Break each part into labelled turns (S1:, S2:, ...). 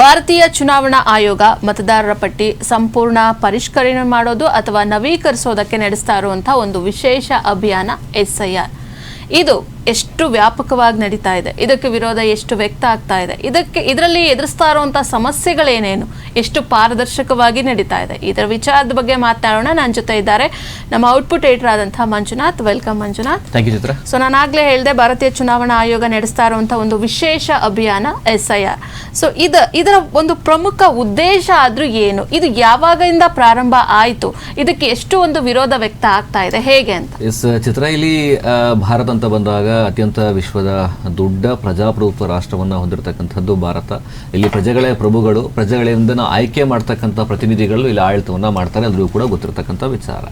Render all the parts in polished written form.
S1: ಭಾರತೀಯ ಚುನಾವಣಾ ಆಯೋಗ ಮತದಾರರ ಪಟ್ಟಿ ಸಂಪೂರ್ಣ ಪರಿಷ್ಕರಣೆ ಮಾಡೋದು ಅಥವಾ ನವೀಕರಿಸೋದಕ್ಕೆ ನಡೆಸ್ತಾ ಇರುವಂತಹ ಒಂದು ವಿಶೇಷ ಅಭಿಯಾನ SIR. ಇದು ಎಷ್ಟು ವ್ಯಾಪಕವಾಗಿ ನಡೀತಾ ಇದೆ, ಇದಕ್ಕೆ ವಿರೋಧ ಎಷ್ಟು ವ್ಯಕ್ತ ಆಗ್ತಾ ಇದೆ, ಇದರಲ್ಲಿ ಎದುರಿಸ್ತಾ ಇರುವಂತಹ ಸಮಸ್ಯೆಗಳೇನೇನು, ಎಷ್ಟು ಪಾರದರ್ಶಕವಾಗಿ ನಡೀತಾ ಇದೆ, ಇದರ ವಿಚಾರದ ಬಗ್ಗೆ ಮಾತಾಡೋಣ. ನನ್ನ ಜೊತೆ ಇದ್ದಾರೆ ನಮ್ಮ ಔಟ್ಪುಟ್ ಎಡಿಟರ್ ಆದಂತಹ Manjunath. Welcome Manjunath.
S2: Thank you Chitra.
S1: So ನಾನಾಗ್ಲೇ ಹೇಳಿದೆ, ಭಾರತೀಯ ಚುನಾವಣಾ ಆಯೋಗ ನಡೆಸ್ತಾ ಇರುವಂತಹ ಒಂದು ವಿಶೇಷ ಅಭಿಯಾನ SIR. ಸೊ ಇದರ ಒಂದು ಪ್ರಮುಖ ಉದ್ದೇಶ ಆದ್ರೂ ಏನು, ಇದು ಯಾವಾಗಿಂದ ಪ್ರಾರಂಭ ಆಯಿತು, ಇದಕ್ಕೆ ಎಷ್ಟು ಒಂದು ವಿರೋಧ ವ್ಯಕ್ತ ಆಗ್ತಾ ಇದೆ, ಹೇಗೆ ಅಂತ?
S2: ಎಸ್ ಚಿತ್ರ, ಇಲ್ಲಿ ಭಾರತ ಅಂತ ಬಂದಾಗ ಅತ್ಯಂತ ವಿಶ್ವದ ದೊಡ್ಡ ಪ್ರಜಾಪ್ರಭುತ್ವ ರಾಷ್ಟ್ರವನ್ನ ಹೊಂದಿರತಕ್ಕಂಥದ್ದು ಭಾರತ. ಇಲ್ಲಿ ಪ್ರಜೆಗಳೇ ಪ್ರಭುಗಳು, ಪ್ರಜೆಗಳಿಂದ ಆಯ್ಕೆ ಮಾಡ್ತಕ್ಕಂಥ ಪ್ರತಿನಿಧಿಗಳು ಇಲ್ಲಿ ಆಡಳಿತವನ್ನ ಮಾಡ್ತಾರೆ, ಎಲ್ಲರಿಗೂ ಕೂಡ ಗೊತ್ತಿರತಕ್ಕಂಥ ವಿಚಾರ.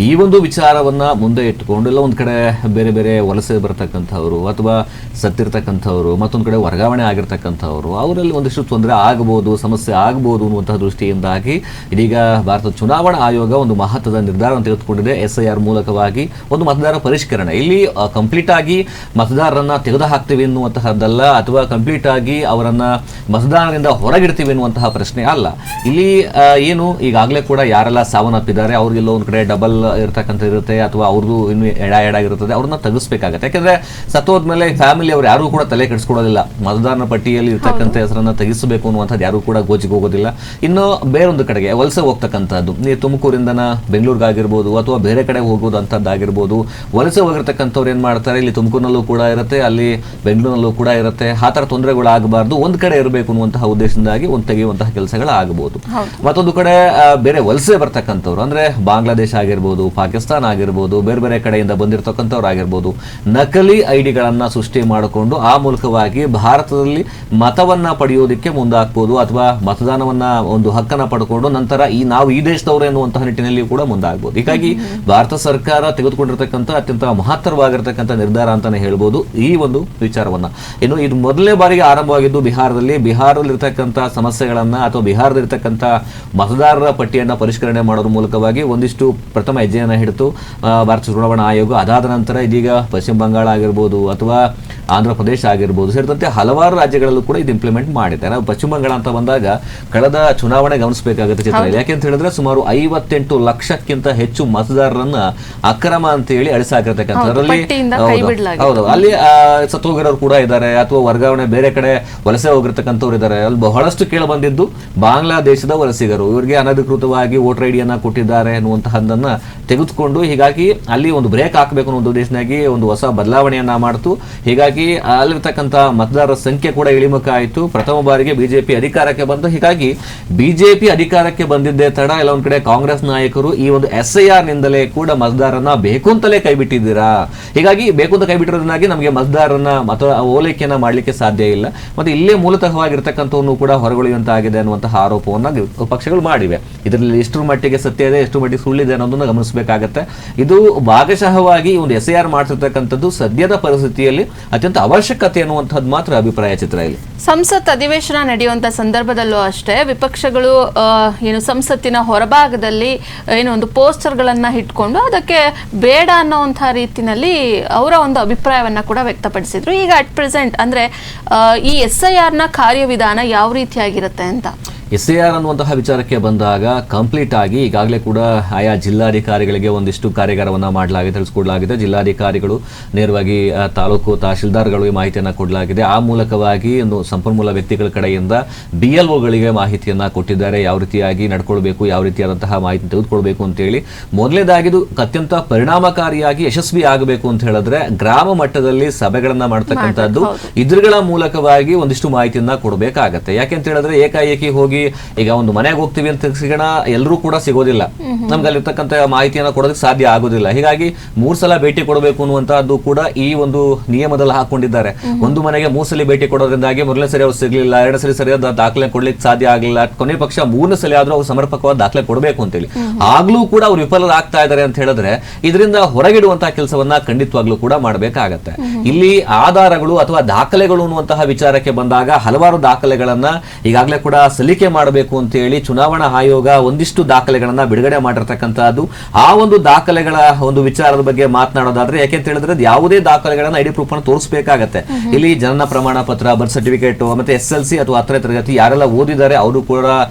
S2: ಈ ಒಂದು ವಿಚಾರವನ್ನ ಮುಂದೆ ಇಟ್ಟುಕೊಂಡು ಎಲ್ಲ ಒಂದ್ ಕಡೆ ಬೇರೆ ಬೇರೆ ವಲಸೆ ಬರತಕ್ಕಂಥವ್ರು ಅಥವಾ ಸತ್ತಿರ್ತಕ್ಕಂಥವ್ರು, ಮತ್ತೊಂದು ಕಡೆ ವರ್ಗಾವಣೆ ಆಗಿರ್ತಕ್ಕಂಥವ್ರು, ಅವರಲ್ಲಿ ಒಂದಿಷ್ಟು ತೊಂದರೆ ಆಗಬಹುದು, ಸಮಸ್ಯೆ ಆಗಬಹುದು ಅನ್ನುವಂತಹ ದೃಷ್ಟಿಯಿಂದಾಗಿ ಇದೀಗ ಭಾರತ ಚುನಾವಣಾ ಆಯೋಗ ಒಂದು ಮಹತ್ವದ ನಿರ್ಧಾರವನ್ನು ತೆಗೆದುಕೊಂಡಿದೆ. SIR ಮೂಲಕವಾಗಿ ಒಂದು ಮತದಾರ ಪರಿಷ್ಕರಣೆ. ಇಲ್ಲಿ ಕಂಪ್ಲೀಟ್ ಆಗಿ ಮತದಾರರನ್ನ ತೆಗೆದು ಹಾಕ್ತೀವಿ ಎನ್ನುವಂತಹದ್ದಲ್ಲ, ಅಥವಾ ಕಂಪ್ಲೀಟ್ ಆಗಿ ಅವರನ್ನ ಮತದಾನದಿಂದ ಹೊರಗಿಡ್ತೀವಿ ಎನ್ನುವಂತಹ ಪ್ರಶ್ನೆ ಅಲ್ಲ. ಇಲ್ಲಿ ಏನು ಈಗಾಗಲೇ ಕೂಡ ಯಾರೆಲ್ಲ ಸಾವನ್ನಪ್ಪಿದ್ದಾರೆ ಅವ್ರಿಗೆಲ್ಲ ಒಂದ್ ಕಡೆ ಡಬಲ್ ಇರ್ತಕ್ಕಂಥ ಇರುತ್ತೆ, ಅಥವಾ ಅವ್ರದ್ದು ಇನ್ನು ಎಡಾಗಿರುತ್ತದೆ, ಅವ್ರನ್ನ ತೆಗಿಸ್ಬೇಕಾಗತ್ತೆ. ಯಾಕಂದ್ರೆ ಸತ್ತೋದ್ಮೇಲೆ ಫ್ಯಾಮಿಲಿ ಅವ್ರು ಯಾರು ಕೂಡ ತಲೆ ಕೆಡಿಸ್ಕೊಳ್ಳೋದಿಲ್ಲ, ಮತದಾರನ ಪಟ್ಟಿಯಲ್ಲಿ ಇರ್ತಕ್ಕಂಥ ಹೆಸರನ್ನ ತೆಗಿಸಬೇಕು ಅನ್ನುವಂಥದ್ದು ಯಾರು ಕೂಡ ಗೋಜಿಗೆ ಹೋಗೋದಿಲ್ಲ. ಇನ್ನು ಬೇರೊಂದು ಕಡೆಗೆ ವಲಸೆ ಹೋಗ್ತಕ್ಕಂಥದ್ದು, ನೀವು ತುಮಕೂರಿಂದನ ಬೆಂಗಳೂರಿಗಾಗಿರ್ಬೋದು ಅಥವಾ ಬೇರೆ ಕಡೆ ಹೋಗೋದು ಅಂತದ್ದಾಗಿರ್ಬೋದು, ವಲಸೆ ಹೋಗಿರ್ತಕ್ಕಂಥವ್ರು ಏನ್ ಮಾಡ್ತಾರೆ, ಇಲ್ಲಿ ತುಮಕೂರಿನಲ್ಲೂ ಕೂಡ ಇರುತ್ತೆ, ಅಲ್ಲಿ ಬೆಂಗಳೂರಿನಲ್ಲೂ ಕೂಡ ಇರುತ್ತೆ. ಆ ಥರ ತೊಂದರೆಗಳು ಆಗಬಾರ್ದು, ಒಂದ್ ಕಡೆ ಇರಬೇಕು ಅನ್ನುವಂತಹ ಉದ್ದೇಶದಿಂದಾಗಿ ತೆಗೆಯುವಂತಹ ಕೆಲಸಗಳು ಆಗಬಹುದು. ಮತ್ತೊಂದು ಕಡೆ ಬೇರೆ ವಲಸೆ ಬರ್ತಕ್ಕಂಥವ್ರು ಅಂದ್ರೆ ಬಾಂಗ್ಲಾದೇಶ ಆಗಿರ್ಬೋದು, ಪಾಕಿಸ್ತಾನ ಆಗಿರ್ಬೋದು, ಬೇರೆ ಬೇರೆ ಕಡೆಯಿಂದ ಬಂದಿರತಕ್ಕಂಥವ್ರು ಆಗಿರ್ಬೋದು, ನಕಲಿ ಐಡಿಗಳನ್ನ ಸೃಷ್ಟಿ ಮಾಡಿಕೊಂಡು ಆ ಮೂಲಕವಾಗಿ ಭಾರತದಲ್ಲಿ ಮತವನ್ನ ಪಡೆಯೋದಕ್ಕೆ ಮುಂದಾಗ್ಬೋದು, ಅಥವಾ ಮತದಾನವನ್ನ ಒಂದು ಹಕ್ಕನ್ನ ಪಡ್ಕೊಂಡು ನಂತರ ನಾವು ಈ ದೇಶದವರು ಎನ್ನುವಂತಹ ನಿಟ್ಟಿನಲ್ಲಿ ಕೂಡ ಮುಂದಾಗ್ಬೋದು. ಹೀಗಾಗಿ ಭಾರತ ಸರ್ಕಾರ ತೆಗೆದುಕೊಂಡಿರ್ತಕ್ಕಂಥ ಅತ್ಯಂತ ಮಹತ್ತರವಾಗಿರ್ತಕ್ಕಂಥ ನಿರ್ಧಾರ ಅಂತಾನೆ ಹೇಳ್ಬೋದು ಈ ಒಂದು ವಿಚಾರವನ್ನ. ಇನ್ನು ಇದು ಮೊದಲನೇ ಬಾರಿಗೆ ಆರಂಭವಾಗಿದ್ದು ಬಿಹಾರದಲ್ಲಿರ್ತಕ್ಕಂಥ ಸಮಸ್ಯೆಗಳನ್ನ ಅಥವಾ ಬಿಹಾರದಲ್ಲಿರ್ತಕ್ಕಂಥ ಮತದಾರರ ಪಟ್ಟಿಯನ್ನ ಪರಿಷ್ಕರಣೆ ಮಾಡೋದ್ರ ಮೂಲಕವಾಗಿ ಒಂದಿಷ್ಟು ಪ್ರಥಮ ಹೆಜ್ಜೆಯನ್ನ ಹಿಡಿತು ಭಾರತ ಚುನಾವಣಾ ಆಯೋಗ. ಅದಾದ ನಂತರ ಇದೀಗ ಪಶ್ಚಿಮ ಬಂಗಾಳ ಆಗಿರ್ಬೋದು ಅಥವಾ ಆಂಧ್ರ ಪ್ರದೇಶ ಆಗಿರ್ಬೋದು ಸೇರಿದಂತೆ ಹಲವಾರು ರಾಜ್ಯಗಳಲ್ಲೂ ಕೂಡ ಇದು ಇಂಪ್ಲಿಮೆಂಟ್ ಮಾಡಿದೆ. ನಾವು ಪಶ್ಚಿಮ ಬಂಗಾಳ ಅಂತ ಬಂದಾಗ ಕಳೆದ ಚುನಾವಣೆ ಗಮನಿಸಬೇಕಾಗುತ್ತೆ ಚಿತ್ರ. ಯಾಕೆಂತ ಹೇಳಿದ್ರೆ ಸುಮಾರು 58 ಲಕ್ಷಕ್ಕಿಂತ ಹೆಚ್ಚು ಮತದಾರರನ್ನ ಅಕ್ರಮ ಅಂತ ಹೇಳಿ ಅಳಿಸಾಕಿರ್ತಕ್ಕಂಥದ್ರಲ್ಲಿ ಹೌದು, ಅಲ್ಲಿ ಸತ್ತೋಗಿರೋರು ಕೂಡ ಇದ್ದಾರೆ, ಅಥವಾ ವರ್ಗಾವಣೆ ಬೇರೆ ಕಡೆ ವಲಸೆ ಹೋಗಿರ್ತಕ್ಕಂಥವ್ರು ಇದ್ದಾರೆ. ಅಲ್ಲಿ ಬಹಳಷ್ಟು ಕೇಳ ಬಂದಿದ್ದು ಬಾಂಗ್ಲಾದೇಶದ ವಲಸಿಗರು, ಇವರಿಗೆ ಅನಧಿಕೃತವಾಗಿ ವೋಟರ್ ಐಡಿಯನ್ನ ಕೊಟ್ಟಿದ್ದಾರೆ ಅನ್ನುವಂತಹದ್ದನ್ನ ತೆಗೆದುಕೊಂಡು ಹೀಗಾಗಿ ಅಲ್ಲಿ ಒಂದು ಬ್ರೇಕ್ ಹಾಕಬೇಕು ಅನ್ನೋ ಒಂದು ಉದ್ದೇಶನಾಗಿ ಒಂದು ಹೊಸ ಬದಲಾವಣೆಯನ್ನ ಮಾಡ್ತು. ಹೀಗಾಗಿ ಅಲ್ಲಿರ್ತಕ್ಕಂಥ ಮತದಾರರ ಸಂಖ್ಯೆ ಕೂಡ ಇಳಿಮುಖ ಆಯಿತು. ಪ್ರಥಮ ಬಾರಿಗೆ ಬಿಜೆಪಿ ಅಧಿಕಾರಕ್ಕೆ ಬಂತು. ಹೀಗಾಗಿ ಬಿಜೆಪಿ ಅಧಿಕಾರಕ್ಕೆ ಬಂದಿದ್ದೇ ತಡ ಎಲ್ಲ ಒಂದ್ ಕಡೆ ಕಾಂಗ್ರೆಸ್ ನಾಯಕರು ಈ ಒಂದು SIR ನಿಂದಲೇ ಕೂಡ ಮತದಾರರನ್ನ ಬೇಕು ಅಂತಲೇ ಕೈ ಬಿಟ್ಟಿದ್ದೀರಾ, ಹೀಗಾಗಿ ಬೇಕು ಅಂತ ಕೈ ಬಿಟ್ಟಿರೋದ್ರಿಂದಾಗಿ ನಮಗೆ ಮತದಾರರನ್ನ ಓಲೈಕೆಯನ್ನ ಮಾಡ್ಲಿಕ್ಕೆ ಸಾಧ್ಯ ಇಲ್ಲ, ಮತ್ತೆ ಇಲ್ಲೇ ಮೂಲತಃವಾಗಿರ್ತಕ್ಕಂಥವನ್ನು ಕೂಡ ಹೊರಗುಳಿಯುವಂತಾಗಿದೆ ಅನ್ನುವಂತಹ ಆರೋಪವನ್ನ ಪಕ್ಷಗಳು ಮಾಡಿವೆ. ಇದರಲ್ಲಿ ಎಷ್ಟರ ಮಟ್ಟಿಗೆ ಸತ್ಯ ಇದೆ, ಎಷ್ಟು ಮಟ್ಟಿಗೆ ಸುಳ್ಳಿದೆ ಅನ್ನೋದನ್ನ ಗಮನಿಸಬೇಕಾಗತ್ತೆ. ಇದು ಭಾಗಶಃವಾಗಿ ಒಂದು SIR ಮಾಡ್ತಿರ್ತಕ್ಕಂಥದ್ದು ಸದ್ಯದ ಪರಿಸ್ಥಿತಿಯಲ್ಲಿ ಅತ್ಯಂತ ಅವಶ್ಯಕತೆ ಅನ್ನುವಂಥದ್ದು ಮಾತ್ರ ಅಭಿಪ್ರಾಯ ಚಿತ್ರ. ಇಲ್ಲಿ
S1: ಸಂಸತ್ ಅಧಿವೇಶನ ನಡೆಯುವಂತ ಸಂದರ್ಭದಲ್ಲೂ ಅಷ್ಟೇ ವಿಪಕ್ಷಗಳು ಏನು ಸಂಸತ್ತಿನ ಹೊರಭಾಗದಲ್ಲಿ ಏನು ಒಂದು ಪೋಸ್ಟರ್ಗಳನ್ನ ಇಟ್ಕೊಂಡು ಅದಕ್ಕೆ ಬೇಡ ಅನ್ನೋಂಥ ರೀತಿನಲ್ಲಿ ಅವರ ಒಂದು ಅಭಿಪ್ರಾಯವನ್ನ ಕೂಡ ವ್ಯಕ್ತಪಡಿಸಿದ್ರು. ಈಗ ಅಟ್ ಪ್ರೆಸೆಂಟ್ ಅಂದ್ರೆ ಈ SIR ನ ಕಾರ್ಯವಿಧಾನ ಯಾವ ರೀತಿಯಾಗಿರುತ್ತೆ ಅಂತ?
S2: SIR ಅನ್ನುವಂತಹ ವಿಚಾರಕ್ಕೆ ಬಂದಾಗ ಕಂಪ್ಲೀಟ್ ಆಗಿ ಈಗಾಗಲೇ ಕೂಡ ಆಯಾ ಜಿಲ್ಲಾಧಿಕಾರಿಗಳಿಗೆ ಒಂದಿಷ್ಟು ಕಾರ್ಯಾಗಾರವನ್ನ ಮಾಡಲಾಗಿದೆ, ತಿಳಿಸ್ಕೊಡ್ಲಾಗಿದೆ. ಜಿಲ್ಲಾಧಿಕಾರಿಗಳು ನೇರವಾಗಿ ತಾಲೂಕು ತಹಶೀಲ್ದಾರ್ಗಳು ಈ ಮಾಹಿತಿಯನ್ನ ಕೊಡಲಾಗಿದೆ. ಆ ಮೂಲಕವಾಗಿ ಒಂದು ಸಂಪನ್ಮೂಲ ವ್ಯಕ್ತಿಗಳ ಕಡೆಯಿಂದ BLOಗಳಿಗೆ ಮಾಹಿತಿಯನ್ನ ಕೊಟ್ಟಿದ್ದಾರೆ, ಯಾವ ರೀತಿಯಾಗಿ ನಡ್ಕೊಳ್ಬೇಕು, ಯಾವ ರೀತಿಯಾದಂತಹ ಮಾಹಿತಿ ತೆಗೆದುಕೊಳ್ಬೇಕು ಅಂತೇಳಿ. ಮೊದಲನೇದಾಗಿದು ಅತ್ಯಂತ ಪರಿಣಾಮಕಾರಿಯಾಗಿ ಯಶಸ್ವಿ ಆಗಬೇಕು ಅಂತ ಹೇಳಿದ್ರೆ ಗ್ರಾಮ ಮಟ್ಟದಲ್ಲಿ ಸಭೆಗಳನ್ನ ಮಾಡ್ತಕ್ಕಂಥದ್ದು, ಇದ್ರಗಳ ಮೂಲಕವಾಗಿ ಒಂದಿಷ್ಟು ಮಾಹಿತಿಯನ್ನ ಕೊಡಬೇಕಾಗತ್ತೆ. ಯಾಕೆಂತ ಹೇಳಿದ್ರೆ ಏಕಾಏಕಿ ಹೋಗಿ ಈಗ ಒಂದು ಮನೆಗೆ ಹೋಗ್ತೀವಿ ಅಂತ ಸಿಗೋಣ, ಎಲ್ಲರೂ ಕೂಡ ಸಿಗೋದಿಲ್ಲ, ನಮ್ಗೆ ಅಲ್ಲಿರ್ತಕ್ಕಂಥ ಮಾಹಿತಿಯನ್ನ ಕೊಡೋದಕ್ಕೆ ಸಾಧ್ಯ ಆಗೋದಿಲ್ಲ. ಹೀಗಾಗಿ 3 ಸಲ ಭೇಟಿ ಕೊಡಬೇಕು ಅನ್ನುವಂತಹದ್ದು ಕೂಡ ಈ ಒಂದು ನಿಯಮದಲ್ಲಿ ಹಾಕೊಂಡಿದ್ದಾರೆ. ಒಂದು ಮನೆಗೆ 3 ಸಲ ಭೇಟಿ ಕೊಡೋದ್ರಿಂದಾಗಿ ಮೊದಲನೇ ಸರಿ ಅವ್ರು ಸಿಗ್ಲಿಲ್ಲ, 2ನೇ ಸರಿ ಸರಿಯಾದ ದಾಖಲೆ ಕೊಡ್ಲಿಕ್ಕೆ ಸಾಧ್ಯ ಆಗಲಿಲ್ಲ, ಕೊನೆ ಪಕ್ಷ 3ನೇ ಸಲ ಆದ್ರೂ ಅವ್ರು ಸಮರ್ಪಕವಾದ ದಾಖಲೆ ಕೊಡಬೇಕು ಅಂತೇಳಿ ಆಗ್ಲೂ ಕೂಡ ಅವ್ರು ವಿಫಲರಾಗ್ತಾ ಇದ್ದಾರೆ ಅಂತ ಹೇಳಿದ್ರೆ ಇದರಿಂದ ಹೊರಗಿಡುವಂತಹ ಕೆಲಸವನ್ನ ಖಂಡಿತವಾಗ್ಲೂ ಕೂಡ ಮಾಡಬೇಕಾಗತ್ತೆ. ಇಲ್ಲಿ ಆಧಾರಗಳು ಅಥವಾ ದಾಖಲೆಗಳು ಅನ್ನುವಂತಹ ವಿಚಾರಕ್ಕೆ ಬಂದಾಗ ಹಲವಾರು ದಾಖಲೆಗಳನ್ನ ಈಗಾಗಲೇ ಕೂಡ ಸಲ್ಲಿಕೆ ಮಾಡಬೇಕು ಅಂತ ಹೇಳಿ ಚುನಾವಣಾ ಆಯೋಗ ಒಂದಿಷ್ಟು ದಾಖಲೆಗಳನ್ನ ಬಿಡುಗಡೆ ಮಾಡಿರ್ತಕ್ಕಂಥದ್ದು. ಆ ಒಂದು ದಾಖಲೆಗಳ ಒಂದು ವಿಚಾರದ ಬಗ್ಗೆ ಮಾತನಾಡೋದಾದ್ರೆ, ಯಾಕೆಂತ ಹೇಳಿದ್ರೆ ಯಾವುದೇ ದಾಖಲೆಗಳನ್ನ ಐಡಿ ಪ್ರೂಫ್ ಅನ್ನು ತೋರಿಸಬೇಕಾಗತ್ತೆ. ಇಲ್ಲಿ ಜನನ ಪ್ರಮಾಣ ಪತ್ರ, ಬರ್ತ್ ಸರ್ಟಿಫಿಕೇಟ್, ಮತ್ತೆ SLC ಅಥವಾ 10ನೇ ತರಗತಿ ಯಾರೆಲ್ಲ ಓದಿದ್ದಾರೆ ಅವರು ಕೂಡ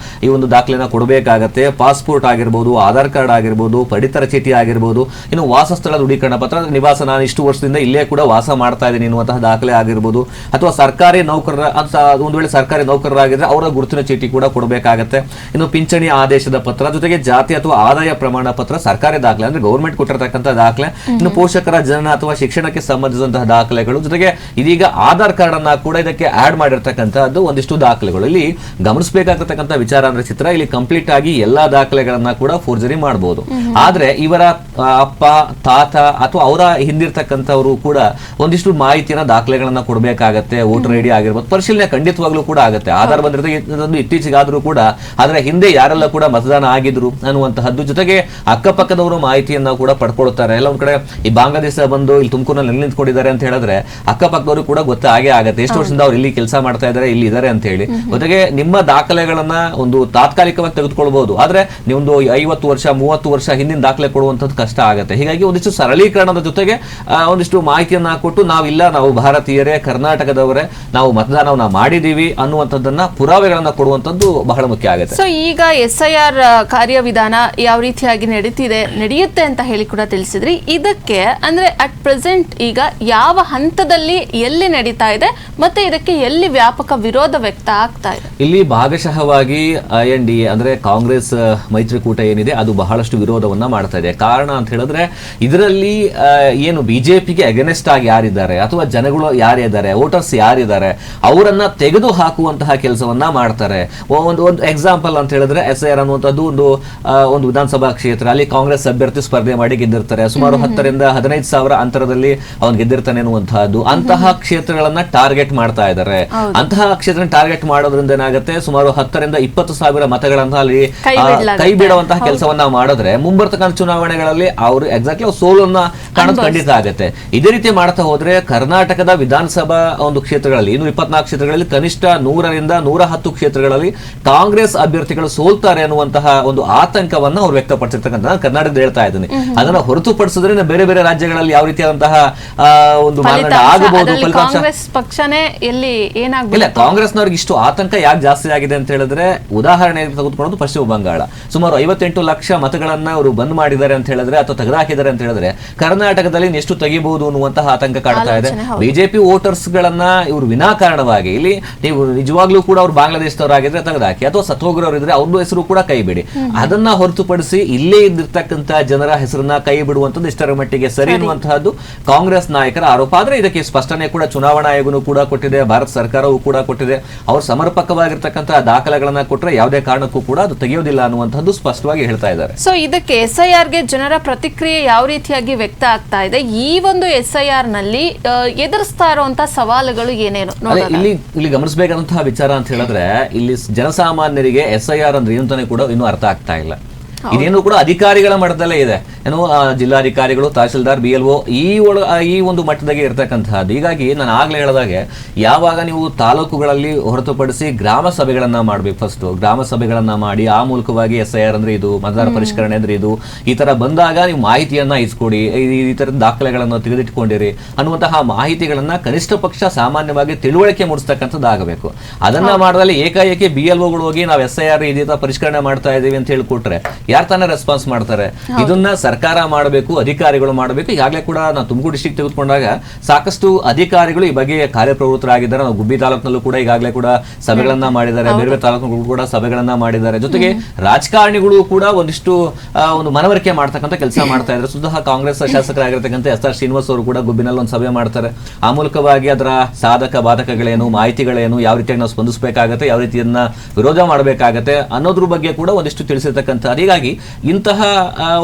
S2: ಈ ಒಂದು ದಾಖಲೆನ ಕೊಡಬೇಕಾಗತ್ತೆ. ಪಾಸ್ಪೋರ್ಟ್ ಆಗಿರ್ಬೋದು, ಆಧಾರ್ ಕಾರ್ಡ್ ಆಗಿರ್ಬೋದು, ಪಡಿತರ ಚೀಟಿ ಆಗಿರ್ಬೋದು, ಇನ್ನು ವಾಸಸ್ಥಳ ದೃಢೀಕರಣ ಪತ್ರ, ನಿವಾಸ ನಾನು ಇಷ್ಟು ವರ್ಷದಿಂದ ಇಲ್ಲೇ ಕೂಡ ವಾಸ ಮಾಡ್ತಾ ಇದ್ದೀನಿ ಎನ್ನುವಂತಹ ದಾಖಲೆ ಆಗಿರ್ಬೋದು, ಅಥವಾ ಸರ್ಕಾರಿ ನೌಕರರ ಅಂತ ಒಂದು ವೇಳೆ ಸರ್ಕಾರಿ ನೌಕರರಾಗಿದ್ರೆ ಅವರ ಗುರುತಿನ ಚೀಟಿ ಕೂಡ ಕೊಡಬೇಕಾಗತ್ತೆ. ಇನ್ನು ಪಿಂಚಣಿ ಆದೇಶದ ಪತ್ರ, ಜೊತೆಗೆ ಜಾತಿ ಅಥವಾ ಆದಾಯ ಪ್ರಮಾಣ ಪತ್ರ, ಸರ್ಕಾರಿ ದಾಖಲೆ ಅಂದ್ರೆ ಗೌರ್ಮೆಂಟ್ ಕೊಟ್ಟಿರತಕ್ಕಂಥ ದಾಖಲೆ, ಇನ್ನು ಪೋಷಕರ ಜನನ ಅಥವಾ ಶಿಕ್ಷಣಕ್ಕೆ ಸಂಬಂಧಿಸಿದಂತಹ ದಾಖಲೆಗಳು, ಜೊತೆಗೆ ಇದೀಗ ಆಧಾರ್ ಕಾರ್ಡ್ ಅನ್ನ ಕೂಡ ಇದಕ್ಕೆ ಆಡ್ ಮಾಡಿರ್ತಕ್ಕಂಥದ್ದು ಒಂದಿಷ್ಟು ದಾಖಲೆಗಳು. ಇಲ್ಲಿ ಗಮನಿಸಬೇಕಾಗಿರ್ತಕ್ಕಂಥ ವಿಚಾರ ಅಂದ್ರೆ ಚಿತ್ರ, ಇಲ್ಲಿ ಕಂಪ್ಲೀಟ್ ಆಗಿ ಎಲ್ಲಾ ದಾಖಲೆಗಳನ್ನ ಕೂಡ ಫೋರ್ಜರಿ ಮಾಡಬಹುದು. ಆದ್ರೆ ಇವರ ಅಪ್ಪ, ತಾತ ಅಥವಾ ಅವರ ಹಿಂದಿರ್ತಕ್ಕಂಥವರು ಕೂಡ ಒಂದಿಷ್ಟು ಮಾಹಿತಿಯನ್ನ ದಾಖಲೆಗಳನ್ನ ಕೊಡಬೇಕಾಗತ್ತೆ. ವೋಟರ್ ಐಡಿ ಆಗಿರ್ಬೋದು, ಪರಿಶೀಲನೆ ಖಂಡಿತವಾಗ್ಲೂ ಕೂಡ ಆಗುತ್ತೆ. ಆಧಾರ್ ಬಂದಿರೋದು ಇತ್ತೀಚೆಗಾದ್ರೂ ಕೂಡ, ಆದ್ರೆ ಹಿಂದೆ ಯಾರೆಲ್ಲ ಕೂಡ ಮತದಾನ ಆಗಿದ್ರು ಅನ್ನುವಂತಹದ್ದು, ಜೊತೆಗೆ ಅಕ್ಕಪಕ್ಕದವರು ಮಾಹಿತಿಯನ್ನ ಕೂಡ ಪಡ್ಕೊಳ್ತಾರೆ. ಎಲ್ಲ ಒಂದ್ ಕಡೆ ಈ ಬಾಂಗ್ಲಾದೇಶ ಬಂದು ಇಲ್ಲಿ ತುಮಕೂರಿನಲ್ಲಿ ನಿಂತ್ಕೊಂಡಿದ್ದಾರೆ ಅಂತ ಹೇಳಿದ್ರೆ ಅಕ್ಕಪಕ್ಕದವರು ಕೂಡ ಗೊತ್ತಾಗೇ ಆಗುತ್ತೆ ಎಷ್ಟು ವರ್ಷದಿಂದ ಅವ್ರು ಇಲ್ಲಿ ಕೆಲಸ ಮಾಡ್ತಾ ಇದ್ದಾರೆ, ಇಲ್ಲಿ ಇದ್ದಾರೆ ಅಂತ ಹೇಳಿ. ಜೊತೆಗೆ ನಿಮ್ಮ ದಾಖಲೆಗಳನ್ನ ಒಂದು ತಾತ್ಕಾಲಿಕವಾಗಿ ತೆಗೆದುಕೊಳ್ಬಹುದು, ಆದ್ರೆ ನೀವೊಂದು 50 ವರ್ಷ 30 ವರ್ಷ ಹಿಂದಿನ ದಾಖಲೆ ಕೊಡುವಂತದ್ದು ಕಷ್ಟ ಆಗುತ್ತೆ. ಹೀಗಾಗಿ ಒಂದಿಷ್ಟು ಸರಳೀಕರಣದ ಜೊತೆಗೆ ಒಂದಿಷ್ಟು ಮಾಹಿತಿಯನ್ನ ಕೊಟ್ಟು ನಾವು ಭಾರತೀಯರೇ, ಕರ್ನಾಟಕದವರೇ, ನಾವು ಮತದಾನವನ್ನ ಮಾಡಿದೀವಿ ಅನ್ನುವಂಥದ್ದನ್ನ ಪುರಾವೆಗಳನ್ನ ಕೊಡುವಂತದ್ದು ಬಹಳ ಮುಖ್ಯ ಆಗುತ್ತೆ.
S1: ಸೊ ಈಗ SIR ಕಾರ್ಯವಿಧಾನ ಯಾವ ರೀತಿಯಾಗಿ ನಡೆಯುತ್ತೆ ಅಂತ ಹೇಳಿ ಕೂಡ ತಿಳಿಸಿದ್ರಿ. ಇದಕ್ಕೆ ಅಂದ್ರೆ ಅಟ್ ಪ್ರೆಸೆಂಟ್ ಈಗ ಯಾವ ಹಂತದಲ್ಲಿ ಎಲ್ಲಿ ನಡೀತಾ ಇದೆ ಮತ್ತೆ ಇದಕ್ಕೆ ಎಲ್ಲಿ ವ್ಯಾಪಕ ವಿರೋಧ ವ್ಯಕ್ತ ಆಗ್ತಾ ಇದೆ?
S2: ಇಲ್ಲಿ ಭಾಗಶಃವಾಗಿ INDA ಅಂದ್ರೆ ಕಾಂಗ್ರೆಸ್ ಮೈತ್ರಿಕೂಟ ಏನಿದೆ ಅದು ಬಹಳಷ್ಟು ವಿರೋಧವನ್ನ ಮಾಡ್ತಾ ಇದೆ. ಕಾರಣ ಅಂತ ಹೇಳಿದ್ರೆ ಇದರಲ್ಲಿ ಏನು ಬಿಜೆಪಿಗೆ ಅಗೇನೆಸ್ಟ್ ಆಗಿ ಯಾರಿದ್ದಾರೆ ಅಥವಾ ಜನಗಳು ಯಾರಿದ್ದಾರೆ, ವೋಟರ್ಸ್ ಯಾರಿದ್ದಾರೆ ಅವರನ್ನ ತೆಗೆದು ಹಾಕುವಂತಹ ಕೆಲಸವನ್ನ ಮಾಡ್ತಾರೆ. ಒಂದು ಎಕ್ಸಾಂಪಲ್ ಅಂತ ಹೇಳಿದ್ರೆ SIR ಅನ್ನುವಂಥದ್ದು ಒಂದು ವಿಧಾನಸಭಾ ಕ್ಷೇತ್ರ, ಅಲ್ಲಿ ಕಾಂಗ್ರೆಸ್ ಅಭ್ಯರ್ಥಿ ಸ್ಪರ್ಧೆ ಮಾಡಿ ಗೆದ್ದಿರ್ತಾರೆ. ಸುಮಾರು 10 ರಿಂದ 15 ಸಾವಿರ ಅಂತರದಲ್ಲಿ ಅವನು ಗೆದ್ದಿರ್ತಾನೆ ಅನ್ನುವಂತಹದ್ದು. ಅಂತಹ ಕ್ಷೇತ್ರಗಳನ್ನ ಟಾರ್ಗೆಟ್ ಮಾಡ್ತಾ ಇದ್ದಾರೆ. ಅಂತಹ ಕ್ಷೇತ್ರ ಟಾರ್ಗೆಟ್ ಮಾಡೋದ್ರಿಂದ ಏನಾಗುತ್ತೆ, ಸುಮಾರು 10 ರಿಂದ 20 ಸಾವಿರ ಮತಗಳನ್ನ ಅಲ್ಲಿ ಕೈ ಬಿಡುವಂತಹ ಕೆಲಸವನ್ನ ಮಾಡಿದ್ರೆ ಮುಂಬರ್ತಕ್ಕಂಥ ಚುನಾವಣೆಗಳಲ್ಲಿ ಅವರು ಎಕ್ಸಾಕ್ಟ್ಲಿ ಸೋಲನ್ನ ಕಾಣೋದು ಖಂಡಿತ ಆಗುತ್ತೆ. ಇದೇ ರೀತಿ ಮಾಡ್ತಾ ಹೋದ್ರೆ ಕರ್ನಾಟಕದ ವಿಧಾನಸಭಾ ಒಂದು ಕ್ಷೇತ್ರಗಳಲ್ಲಿ 24 ಕ್ಷೇತ್ರಗಳಲ್ಲಿ ಕನಿಷ್ಠ 100 ರಿಂದ 110 ಕ್ಷೇತ್ರಗಳಲ್ಲಿ ಕಾಂಗ್ರೆಸ್ ಅಭ್ಯರ್ಥಿಗಳು ಸೋಲ್ತಾರೆ ಅನ್ನುವಂತಹ ಒಂದು ಆತಂಕವನ್ನ ಅವ್ರು ವ್ಯಕ್ತಪಡಿಸಿರ್ತಕ್ಕಂಥ ಕರ್ನಾಟಕದ ಹೇಳ್ತಾ ಇದ್ದೀನಿ. ಅದನ್ನ ಹೊರತುಪಡಿಸಿದ್ರೆ ಬೇರೆ ಬೇರೆ ರಾಜ್ಯಗಳಲ್ಲಿ ಯಾವ ರೀತಿಯಾದಂತಹ ಒಂದು ಮಾನದಂಡ ಆಗಬಹುದು,
S1: ಕಾಂಗ್ರೆಸ್ ಪಕ್ಷನೇ ಎಲ್ಲಿ ಏನಾಗಬಹುದು
S2: ಇಲ್ಲ. ಕಾಂಗ್ರೆಸ್ನವ್ರಿಗೆ ಇಷ್ಟು ಆತಂಕ ಯಾಕೆ ಜಾಸ್ತಿ ಆಗಿದೆ ಅಂತ ಹೇಳಿದ್ರೆ, ಉದಾಹರಣೆ ತೆಗೆದುಕೊಳ್ಳೋದು ಪಶ್ಚಿಮ ಬಂಗಾಳ. ಸುಮಾರು 58 ಲಕ್ಷ ಮತಗಳನ್ನ ಅವರು ಬಂದ್ ಮಾಡಿದ್ದಾರೆ ಅಂತ ಹೇಳಿದ್ರೆ ಅಥವಾ ತೆಗೆದುಹಾಕಿದ್ದಾರೆ ಅಂತ ಹೇಳಿದ್ರೆ ಕರ್ನಾಟಕದಲ್ಲಿ ಎಷ್ಟು ತೆಗಿಬಹುದು ಅನ್ನುವಂತಹ ಆತಂಕ ಕಾಡ್ತಾ ಇದೆ. ಬಿಜೆಪಿ ವೋಟರ್ಸ್ ಗಳನ್ನ ಇವರು ವಿನಾಕಾರಣವಾಗಿ ಇಲ್ಲಿ ನೀವು ನಿಜವಾಗ್ಲೂ ಕೂಡ ಅವ್ರು ಬಾಂಗ್ಲಾದೇಶದವರಾಗಿದ್ರೆ ತೆಗೆದುಹಾಕಿ, ಅಥವಾ ಸತ್ತೋಗ್ರವ್ರು ಇದ್ರೆ ಅವ್ರದ್ದು ಹೆಸರು ಕೂಡ ಕೈ ಬಿಡಿ. ಅದನ್ನ ಹೊರತುಪಡಿಸಿ ಇಲ್ಲೇ ಇದ್ದಿರ್ತಕ್ಕಂಥ ಜನರ ಹೆಸರನ್ನ ಕೈ ಬಿಡುವಂತದ್ದು ಇಷ್ಟರ ಮಟ್ಟಿಗೆ ಸರಿ ಅನ್ನುವಂತಹದ್ದು ಕಾಂಗ್ರೆಸ್ ನಾಯಕರ ಆರೋಪ. ಆದ್ರೆ ಇದಕ್ಕೆ ಸ್ಪಷ್ಟನೆ ಕೂಡ ಚುನಾವಣಾ ಆಯೋಗನೂ ಕೂಡ ಕೊಟ್ಟಿದೆ, ಭಾರತ ಸರ್ಕಾರವೂ ಕೂಡ ಕೊಟ್ಟಿದೆ. ಅವ್ರು ಸಮರ್ಪಕವಾಗಿರ್ತಕ್ಕಂತಹ ದಾಖಲೆಗಳನ್ನ ಕೊಟ್ಟರೆ ಯಾವುದೇ ಕಾರಣಕ್ಕೂ ಕೂಡ ಅದು ತೆಗೆಯೋದಿಲ್ಲ ಅನ್ನುವಂಥದ್ದು ಸ್ಪಷ್ಟವಾಗಿ ಹೇಳ್ತಾ ಇದ್ದಾರೆ.
S1: ಸೊ ಇದಕ್ಕೆ SIR ಗೆ ಜನರ ಪ್ರತಿಕ್ರಿಯೆ ಯಾವ ರೀತಿಯಾಗಿ ವ್ಯಕ್ತ ಆಗ್ತಾ ಇದೆ? ಈ ಒಂದು SIR ನಲ್ಲಿ ಎದುರಿಸ್ತಾ ಇರುವಂತಹ ಸವಾಲುಗಳು ಏನೇನು?
S2: ಇಲ್ಲಿ ಗಮನಿಸಬೇಕಾದಂತಹ ವಿಚಾರ ಅಂತ ಹೇಳಿದ್ರೆ, ಇಲ್ಲಿ ಜನಸಾಮಾನ್ಯರಿಗೆ SIR ಅಂದ್ರೆ ಏನಂತಾನೆ ಕೂಡ ಇನ್ನೂ ಅರ್ಥ ಆಗ್ತಾ ಇಲ್ಲ. ಇದೇನು ಕೂಡ ಅಧಿಕಾರಿಗಳ ಮಟ್ಟದಲ್ಲೇ ಇದೆ. ಏನು ಜಿಲ್ಲಾಧಿಕಾರಿಗಳು, ತಹಶೀಲ್ದಾರ್, BLO ಈ ಒಂದು ಮಟ್ಟದಾಗೆ ಇರ್ತಕ್ಕಂಥದ್ದು. ಹೀಗಾಗಿ ನಾನು ಆಗ್ಲೇ ಹೇಳಿದಾಗೆ, ಯಾವಾಗ ನೀವು ತಾಲೂಕುಗಳಲ್ಲಿ ಹೊರತುಪಡಿಸಿ ಗ್ರಾಮ ಸಭೆಗಳನ್ನ ಮಾಡ್ಬೇಕು, ಫಸ್ಟ್ ಗ್ರಾಮ ಸಭೆಗಳನ್ನ ಮಾಡಿ ಆ ಮೂಲಕವಾಗಿ SIR ಅಂದ್ರೆ ಇದು, ಮತದಾರ ಪರಿಷ್ಕರಣೆ ಅಂದ್ರೆ ಇದು, ಈ ತರ ಬಂದಾಗ ನೀವು ಮಾಹಿತಿಯನ್ನ ಇಸ್ಕೊಡಿ, ಈ ತರದ ದಾಖಲೆಗಳನ್ನು ತೆಗೆದಿಟ್ಕೊಂಡಿರಿ ಅನ್ನುವಂತಹ ಮಾಹಿತಿಗಳನ್ನ ಕನಿಷ್ಠ ಪಕ್ಷ ಸಾಮಾನ್ಯವಾಗಿ ತಿಳುವಳಿಕೆ ಮೂಡಿಸ್ತಕ್ಕಂಥದ್ದಾಗಬೇಕು. ಅದನ್ನ ಮಾಡಿದಲ್ಲಿ ಏಕಾಏಕಿ BLOಗಳು ಹೋಗಿ ನಾವು SIR ಇದೇ ಪರಿಷ್ಕರಣೆ ಮಾಡ್ತಾ ಇದೀವಿ ಅಂತ ಹೇಳಿಕೊಟ್ರೆ ಯಾರು ತಾನೇ ರೆಸ್ಪಾನ್ಸ್ ಮಾಡ್ತಾರೆ? ಇದನ್ನ ಸರ್ಕಾರ ಮಾಡಬೇಕು, ಅಧಿಕಾರಿಗಳು ಮಾಡಬೇಕು. ಈಗಾಗಲೇ ಕೂಡ ನಾವು ತುಮಕೂರು ಡಿಸ್ಟ್ರಿಕ್ಟ್ ತೆಗೆದುಕೊಂಡಾಗ ಸಾಕಷ್ಟು ಅಧಿಕಾರಿಗಳು ಈ ಬಗ್ಗೆ ಕಾರ್ಯಪ್ರವೃತ್ತರಾಗಿದ್ದಾರೆ. ನಾವು ಗುಬ್ಬಿ ತಾಲೂಕಿನಲ್ಲೂ ಕೂಡ ಈಗಾಗಲೇ ಕೂಡ ಸಭೆಗಳನ್ನ ಮಾಡಿದ್ದಾರೆ, ಬೇರೆ ಬೇರೆ ತಾಲೂಕುಗಳು ಕೂಡ ಸಭೆಗಳನ್ನ ಮಾಡಿದ್ದಾರೆ. ಜೊತೆಗೆ ರಾಜಕಾರಣಿಗಳು ಕೂಡ ಒಂದಿಷ್ಟು ಒಂದು ಮನವರಿಕೆ ಮಾಡ್ತಕ್ಕಂಥ ಕೆಲಸ ಮಾಡ್ತಾ ಇದ್ದಾರೆ. ಸ್ವತಃ ಕಾಂಗ್ರೆಸ್ ಶಾಸಕರಾಗಿರ್ತಕ್ಕಂಥ SR ಶ್ರೀನಿವಾಸ್ ಅವರು ಕೂಡ ಗುಬ್ಬಿನಲ್ಲಿ ಒಂದು ಸಭೆ ಮಾಡ್ತಾರೆ. ಆ ಮೂಲಕವಾಗಿ ಅದರ ಸಾಧಕ ಬಾಧಕಗಳೇನು, ಮಾಹಿತಿಗಳೇನು, ಯಾವ ರೀತಿಯಾಗಿ ನಾವು ಸ್ಪಂದಿಸಬೇಕಾಗತ್ತೆ, ಯಾವ ರೀತಿಯನ್ನ ವಿರೋಧ ಮಾಡಬೇಕಾಗತ್ತೆ ಅನ್ನೋದ್ರ ಬಗ್ಗೆ ಕೂಡ ಒಂದಿಷ್ಟು ತಿಳಿಸಿರ್ತಕ್ಕಂಥ. ಹೀಗಾಗಿ ಇಂತಹ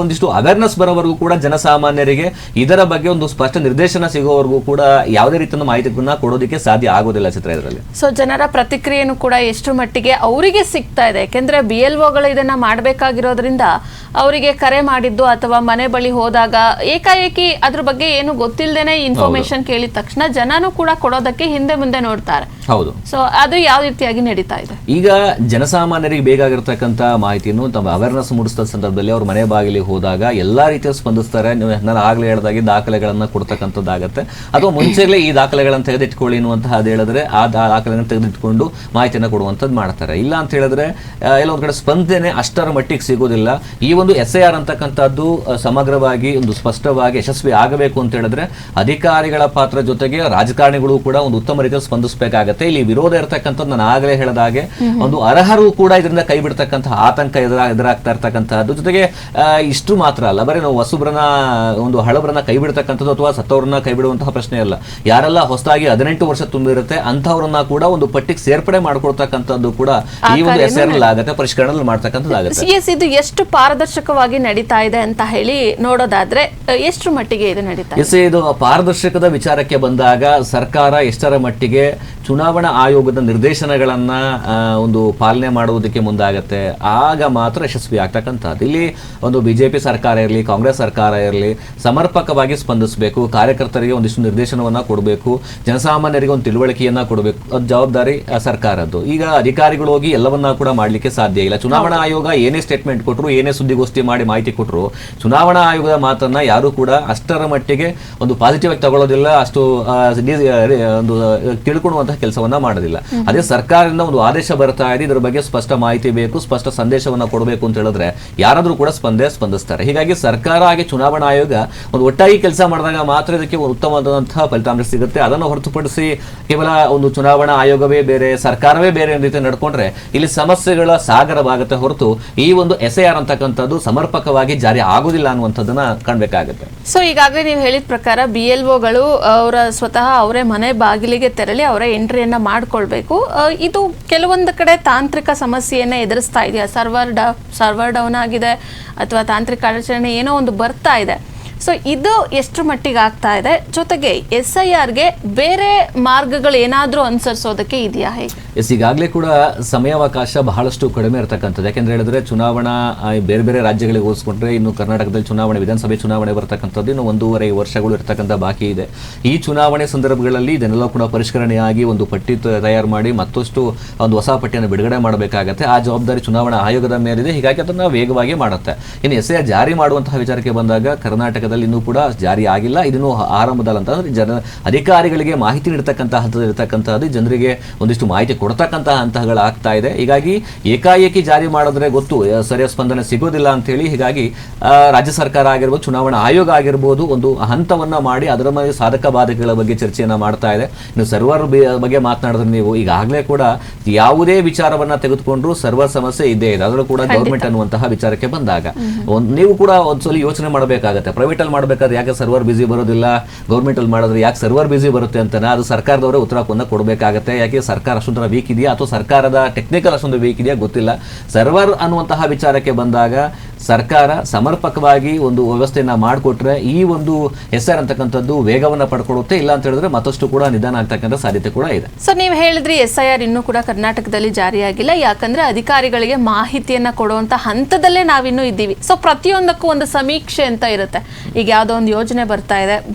S2: ಒಂದಿಷ್ಟು ಅವೇರ್ನೆಸ್ ಬರೋವರೆಗೂ ಕೂಡ ಜನಸಾಮಾನ್ಯರಿಗೆ ಇದರ ಬಗ್ಗೆ ಒಂದು ಸ್ಪಷ್ಟ ನಿರ್ದೇಶನ ಸಿಗೋವರೆಗೂ ಕೂಡ ಯಾವುದೇ ರೀತಿಯ ಮಾಹಿತಿಗಳನ್ನ ಕೊಡೋದಕ್ಕೆ ಸಾಧ್ಯ ಆಗೋದಿಲ್ಲ ಚಿತ್ರ ಇದರಲ್ಲಿ.
S1: ಸೊ ಜನರ ಪ್ರತಿಕ್ರಿಯೆನೂ ಕೂಡ ಎಷ್ಟು ಮಟ್ಟಿಗೆ ಅವರಿಗೆ ಸಿಗ್ತಾ ಇದೆ? ಯಾಕೆಂದ್ರೆ BLOಗಳು ಇದನ್ನ ಮಾಡಬೇಕಾಗಿರೋದ್ರಿಂದ ಅವರಿಗೆ ಕರೆ ಮಾಡಿದ್ದು ಅಥವಾ ಮನೆ ಬಳಿ ಹೋದಾಗ ಏಕಾಏಕಿ ಅದ್ರ ಬಗ್ಗೆ ಏನು ಗೊತ್ತಿಲ್ಲದೇನೆ ಇನ್ಫಾರ್ಮೇಶನ್ ಕೇಳಿದ ತಕ್ಷಣ ಜನನೂ ಕೂಡ ಕೊಡೋದಕ್ಕೆ ಹಿಂದೆ ಮುಂದೆ ನೋಡ್ತಾರೆ.
S2: ಹೌದು.
S1: ಸೊ ಅದು ಯಾವ ರೀತಿಯಾಗಿ ನಡೀತಾ ಇದೆ?
S2: ಈಗ ಜನಸಾಮಾನ್ಯರಿಗೆ ಬೇಕಾಗಿರ್ತಕ್ಕಂಥ ಮಾಹಿತಿಯನ್ನು ತಮ್ಮ ಅವೇರ್ನೆಸ್ ಮೂಡಿಸಿದ ಸಂದರ್ಭದಲ್ಲಿ ಅವ್ರ ಮನೆ ಬಾಗಿಲಿಗೆ ಹೋದಾಗ ಎಲ್ಲಾ ರೀತಿಯಲ್ಲಿ ಸ್ಪಂದಿಸ್ತಾರೆ. ನಾನು ಆಗ್ಲೇ ಹೇಳಿದಾಗೆ ದಾಖಲೆಗಳನ್ನ ಕೊಡ್ತಕ್ಕಂಥದ್ದಾಗತ್ತೆ, ಅಥವಾ ಮುಂಚೆಲೇ ಈ ದಾಖಲೆಗಳನ್ನು ತೆಗೆದಿಟ್ಕೊಳ್ಳಿ ಅನ್ನುವಂತಹ ಅದು ಹೇಳಿದ್ರೆ ಆ ದಾಖಲೆಗಳನ್ನು ತೆಗೆದಿಟ್ಕೊಂಡು ಮಾಹಿತಿಯನ್ನು ಕೊಡುವಂಥದ್ದು ಮಾಡ್ತಾರೆ. ಇಲ್ಲ ಅಂತ ಹೇಳಿದ್ರೆ ಎಲ್ಲೊಂದ್ ಕಡೆ ಸ್ಪಂದನೆ ಅಷ್ಟರ ಮಟ್ಟಿಗೆ ಸಿಗೋದಿಲ್ಲ. ಈ ಒಂದು SIR ಅಂತಕ್ಕಂಥದ್ದು ಸಮಗ್ರವಾಗಿ ಒಂದು ಸ್ಪಷ್ಟವಾಗಿ ಯಶಸ್ವಿ ಆಗಬೇಕು ಅಂತ ಹೇಳಿದ್ರೆ ಅಧಿಕಾರಿಗಳ ಪಾತ್ರ ಜೊತೆಗೆ ರಾಜಕಾರಣಿಗಳು ಕೂಡ ಒಂದು ಉತ್ತಮ ರೀತಿಯಲ್ಲಿ ಸ್ಪಂದಿಸಬೇಕಾಗತ್ತೆ. ಇಲ್ಲಿ ವಿರೋಧ ಇರತಕ್ಕಂಥದ್ದು ನಾನು ಆಗಲೇ ಹೇಳಿದ ಹಾಗೆ ಒಂದು ಅರ್ಹರು ಕೂಡ ಇದರಿಂದ ಕೈ ಬಿಡ್ತಕ್ಕಂತಹ ಆತಂಕ ಎದುರಾಗ್ತಾ ಇರ್ತಕ್ಕಂಥದ್ದು. ಜೊತೆಗೆ ಇಷ್ಟು ಮಾತ್ರ ಅಲ್ಲ, ಬರೀ ನಾವು ಹೊಸಬ್ರನ್ನ ಒಂದು ಹಳಬ್ರನ್ನ ಕೈ ಬಿಡ್ತಕ್ಕಂಥದ್ದು ಅಥವಾ ಸತ್ತವ್ರನ್ನ ಕೈ ಬಿಡುವಂತಹ ಪ್ರಶ್ನೆ ಅಲ್ಲ. ಯಾರೆಲ್ಲ ಹೊಸದಾಗಿ 18 ವರ್ಷ ತುಂಬಿರುತ್ತೆ ಅಂತವ್ರನ್ನ ಕೂಡ ಒಂದು ಪಟ್ಟಿಗೆ ಸೇರ್ಪಡೆ ಮಾಡ್ಕೊಳ್ತಕ್ಕಂಥದ್ದು ಕೂಡ ಈ ಒಂದು SIR ಆಗತ್ತೆ, ಪರಿಷ್ಕರಣೆ ಮಾಡ್ತಕ್ಕಂಥದ್ದು ಆಗುತ್ತೆ.
S1: ಇದು ಎಷ್ಟು ಪಾರದರ್ಶಕವಾಗಿ ನಡೀತಾ ಇದೆ ಅಂತ ಹೇಳಿ ನೋಡೋದಾದ್ರೆ ಎಷ್ಟು ಮಟ್ಟಿಗೆ ಇದು ನಡೀತಾ ಇದೆ?
S2: ಇದು ಪಾರದರ್ಶಕದ ವಿಚಾರಕ್ಕೆ ಬಂದಾಗ ಸರ್ಕಾರ ಎಷ್ಟರ ಮಟ್ಟಿಗೆ ಚುನಾವಣಾ ಆಯೋಗದ ನಿರ್ದೇಶನಗಳನ್ನ ಒಂದು ಪಾಲನೆ ಮಾಡುವುದಕ್ಕೆ ಮುಂದಾಗತ್ತೆ, ಆಗ ಮಾತ್ರ ಯಶಸ್ವಿ ಆಗ್ತಕ್ಕಂಥದ್ದು. ಇಲ್ಲಿ ಒಂದು ಬಿಜೆಪಿ ಸರ್ಕಾರ ಇರಲಿ, ಕಾಂಗ್ರೆಸ್ ಸರ್ಕಾರ ಇರಲಿ, ಸಮರ್ಪಕವಾಗಿ ಸ್ಪಂದಿಸಬೇಕು, ಕಾರ್ಯಕರ್ತರಿಗೆ ಒಂದಿಷ್ಟು ನಿರ್ದೇಶನವನ್ನ ಕೊಡಬೇಕು, ಜನಸಾಮಾನ್ಯರಿಗೆ ಒಂದು ತಿಳುವಳಿಕೆಯನ್ನ ಕೊಡಬೇಕು. ಅದು ಜವಾಬ್ದಾರಿ ಸರ್ಕಾರದ್ದು. ಈಗ ಅಧಿಕಾರಿಗಳು ಹೋಗಿ ಎಲ್ಲವನ್ನ ಕೂಡ ಮಾಡ್ಲಿಕ್ಕೆ ಸಾಧ್ಯ ಇಲ್ಲ. ಚುನಾವಣಾ ಆಯೋಗ ಏನೇ ಸ್ಟೇಟ್ಮೆಂಟ್ ಕೊಟ್ಟರು, ಏನೇ ಸುದ್ದಿಗೋಷ್ಠಿ ಮಾಡಿ ಮಾಹಿತಿ ಕೊಟ್ಟರು, ಚುನಾವಣಾ ಆಯೋಗದ ಮಾತನ್ನ ಯಾರು ಕೂಡ ಅಷ್ಟರ ಮಟ್ಟಿಗೆ ಒಂದು ಪಾಸಿಟಿವ್ ಆಗಿ ತಗೊಳ್ಳೋದಿಲ್ಲ, ಅಷ್ಟು ಒಂದು ತಿಳ್ಕೊಳ್ಳುವಂತಹ ಕೆಲಸವನ್ನ ಮಾಡೋದಿಲ್ಲ. ಅದೇ ಸರ್ಕಾರದಿಂದ ಒಂದು ಆದೇಶ ಬರ್ತಾ ಇದೆ, ಇದರ ಬಗ್ಗೆ ಸ್ಪಷ್ಟ ಮಾಹಿತಿ ಬೇಕು, ಸ್ಪಷ್ಟ ಸಂದೇಶವನ್ನ ಕೊಡಬೇಕು ಅಂತ ಹೇಳಿದ್ರೆ ಯಾರಾದ್ರೂ ಕೂಡ ಸ್ಪಂದಿಸ್ತಾರೆ. ಹೀಗಾಗಿ ಸರ್ಕಾರ ಹಾಗೆ ಚುನಾವಣಾ ಆಯೋಗ ಒಂದು ಒಟ್ಟಾಗಿ ಕೆಲಸ ಮಾಡಿದಾಗ ಮಾತ್ರ ಇದಕ್ಕೆ ಉತ್ತಮವಾದಂತಹ ಫಲಿತಾಂಶ ಸಿಗುತ್ತೆ. ಅದನ್ನು ಹೊರತುಪಡಿಸಿ ಕೇವಲ ಒಂದು ಚುನಾವಣಾ ಆಯೋಗವೇ ಬೇರೆ, ಸರ್ಕಾರವೇ ಬೇರೆ ರೀತಿ ನಡ್ಕೊಂಡ್ರೆ ಇಲ್ಲಿ ಸಮಸ್ಯೆಗಳ ಸಾಗರವಾಗುತ್ತೆ ಹೊರತು ಈ ಒಂದು SIR ಅಂತಕ್ಕಂಥದ್ದು ಸಮರ್ಪಕವಾಗಿ ಜಾರಿ ಆಗುದಿಲ್ಲ ಅನ್ನುವಂಥದ್ದನ್ನ ಕಾಣಬೇಕಾಗುತ್ತೆ.
S1: ಸೊ ಈಗಾಗಲೇ ನೀವು ಹೇಳಿದ ಪ್ರಕಾರ BLOಗಳು ಅವರ ಸ್ವತಃ ಅವರೇ ಮನೆ ಬಾಗಿಲಿಗೆ ತೆರಳಿ ಅವರ ಎಂಟ್ರಿಯನ್ನ ಮಾಡ್ಕೊಳ್ಬೇಕು. ಇದು ಕೆಲವೊಂದು ಕಡೆ ತಾಂತ್ರಿಕ ಸಮಸ್ಯೆಯನ್ನ ಎದುರಿಸ್ತಾ ಇದೆಯಾ? ಸರ್ವರ್ ಡೌನ್ ಆಗಿದೆ ಅಥವಾ ತಾಂತ್ರಿಕ ಅಡಚಣೆ ಏನೋ ಒಂದು ಬರ್ತಾ ಇದೆ. ಸೊ ಇದು ಎಷ್ಟು ಮಟ್ಟಿಗೆ ಆಗ್ತಾ ಇದೆ? ಜೊತೆಗೆ SIRಗೆ ಬೇರೆ ಮಾರ್ಗಗಳು ಏನಾದರೂ ಅನುಸರಿಸೋದಕ್ಕೆ ಇದೆಯಾ? ಹೇಗೆ?
S2: ಈಗಾಗಲೇ ಕೂಡ ಸಮಯಾವಕಾಶ ಬಹಳಷ್ಟು ಕಡಿಮೆ ಇರತಕ್ಕಂಥದ್ದು. ಯಾಕೆಂದ್ರೆ ಹೇಳಿದ್ರೆ ಚುನಾವಣಾ ಬೇರೆ ಬೇರೆ ರಾಜ್ಯಗಳಿಗೆ ಹೋಲಿಸ್ಕೊಂಡ್ರೆ ಇನ್ನು ಕರ್ನಾಟಕದಲ್ಲಿ ಚುನಾವಣೆ, ವಿಧಾನಸಭೆ ಚುನಾವಣೆ ಬರ್ತಕ್ಕಂಥದ್ದು ಇನ್ನು 1.5 ವರ್ಷಗಳು ಇರತಕ್ಕಂಥ ಬಾಕಿ ಇದೆ. ಈ ಚುನಾವಣೆ ಸಂದರ್ಭಗಳಲ್ಲಿ ಇದನ್ನೆಲ್ಲ ಕೂಡ ಪರಿಷ್ಕರಣೆಯಾಗಿ ಒಂದು ಪಟ್ಟಿ ತಯಾರು ಮಾಡಿ ಮತ್ತಷ್ಟು ಒಂದು ಹೊಸ ಪಟ್ಟಿಯನ್ನು ಬಿಡುಗಡೆ ಮಾಡಬೇಕಾಗತ್ತೆ. ಆ ಜವಾಬ್ದಾರಿ ಚುನಾವಣಾ ಆಯೋಗದ ಮೇಲಿದೆ. ಹೀಗಾಗಿ ಅದನ್ನು ವೇಗವಾಗಿ ಮಾಡುತ್ತೆ. ಇನ್ನು SIR ಜಾರಿ ಮಾಡುವಂತಹ ವಿಚಾರಕ್ಕೆ ಬಂದಾಗ ಕರ್ನಾಟಕದಲ್ಲಿ ಇನ್ನೂ ಕೂಡ ಜಾರಿ ಆಗಿಲ್ಲ. ಇದನ್ನು ಆರಂಭದಲ್ಲಿ ಅಂತಂದ್ರೆ ಅಧಿಕಾರಿಗಳಿಗೆ ಮಾಹಿತಿ ನೀಡತಕ್ಕಂತಹ ಹಂತದಲ್ಲಿ ಇರತಕ್ಕಂತಹದ್ದು, ಜನರಿಗೆ ಒಂದಿಷ್ಟು ಮಾಹಿತಿ ಕೊಡ್ತಕ್ಕಂತಹ ಹಂತಗಳಾಗ್ತಾ ಇದೆ. ಹೀಗಾಗಿ ಏಕಾಏಕಿ ಜಾರಿ ಮಾಡಿದ್ರೆ ಗೊತ್ತು ಸರಿಯಾದ ಸ್ಪಂದನೆ ಸಿಗೋದಿಲ್ಲ ಅಂತ ಹೇಳಿ, ಹೀಗಾಗಿ ರಾಜ್ಯ ಸರ್ಕಾರ ಆಗಿರ್ಬೋದು, ಚುನಾವಣಾ ಆಯೋಗ ಆಗಿರ್ಬೋದು, ಒಂದು ಹಂತವನ್ನ ಮಾಡಿ ಅದರ ಮೇಲೆ ಸಾಧಕ ಬಾಧಕಗಳ ಬಗ್ಗೆ ಚರ್ಚೆಯನ್ನ ಮಾಡ್ತಾ ಇದೆ. ಇನ್ನು ಸರ್ವರ್ ಬಗ್ಗೆ ಮಾತನಾಡಿದ್ರೆ ನೀವು ಈಗಾಗಲೇ ಕೂಡ ಯಾವುದೇ ವಿಚಾರವನ್ನ ತೆಗೆದುಕೊಂಡ್ರು ಸರ್ವರ್ ಸಮಸ್ಯೆ ಇದ್ದೇ ಇದೆ. ಅದರಲ್ಲೂ ಕೂಡ ಗೌರ್ಮೆಂಟ್ ಅನ್ನುವಂತಹ ವಿಚಾರಕ್ಕೆ ಬಂದಾಗ ನೀವು ಕೂಡ ಒಂದ್ಸಲ ಯೋಚನೆ ಮಾಡಬೇಕಾಗತ್ತೆ. ಪ್ರೈವೇಟ್ ಅಲ್ಲಿ ಮಾಡಬೇಕಾದ್ರೆ ಯಾಕೆ ಸರ್ವರ್ ಬಿಸಿ ಬರೋದಿಲ್ಲ, ಗೌರ್ಮೆಂಟ್ ಅಲ್ಲಿ ಮಾಡಿದ್ರೆ ಯಾಕೆ ಸರ್ವರ್ ಬಿಸಿ ಬರುತ್ತೆ ಅಂತ ಅದು ಸರ್ಕಾರದವರೇ ಉತ್ತರವನ್ನ ಕೊಡಬೇಕಾಗತ್ತೆ. ಯಾಕೆ ಸರ್ಕಾರ ಅಷ್ಟೊಂದು ವೀಕ್ ಇದೆಯಾ ಅಥವಾ ಸರ್ಕಾರದ ಟೆಕ್ನಿಕಲ್ ಅಷ್ಟೊಂದು ವೀಕ್ ಇದೆಯಾ ಗೊತ್ತಿಲ್ಲ. ಸರ್ವರ್ ಅನ್ನುವಂತಹ ವಿಚಾರಕ್ಕೆ ಬಂದಾಗ ಸರ್ಕಾರ ಸಮರ್ಪಕವಾಗಿ ಒಂದು ವ್ಯವಸ್ಥೆಯನ್ನ ಮಾಡಿಕೊಟ್ರೆ ಈ ಒಂದು SIR ಅಂತಕ್ಕಂಥದ್ದು ವೇಗವನ್ನ ಪಡ್ಕೊಳ್ಳುತ್ತೆ. ಇಲ್ಲ ಅಂತ ಹೇಳಿದ್ರೆ ಮತ್ತಷ್ಟು ಕೂಡ ನಿಧಾನ ಆಗ್ತಕ್ಕಂಥ ಸಾಧ್ಯತೆ ಕೂಡ ಇದೆ.
S1: ಸೊ ನೀವು ಹೇಳಿದ್ರಿ SIR ಇನ್ನೂ ಕೂಡ ಕರ್ನಾಟಕದಲ್ಲಿ ಜಾರಿಯಾಗಿಲ್ಲ, ಯಾಕಂದ್ರೆ ಅಧಿಕಾರಿಗಳಿಗೆ ಮಾಹಿತಿಯನ್ನ ಕೊಡುವಂತ ಹಂತದಲ್ಲೇ ನಾವಿನ್ನೂ ಇದ್ದೀವಿ. ಸೊ ಪ್ರತಿಯೊಂದಕ್ಕೂ ಒಂದು ಸಮೀಕ್ಷೆ ಅಂತ ಇರುತ್ತೆ. ಈಗ ಯಾವುದೋ ಒಂದು ಯೋಜನೆ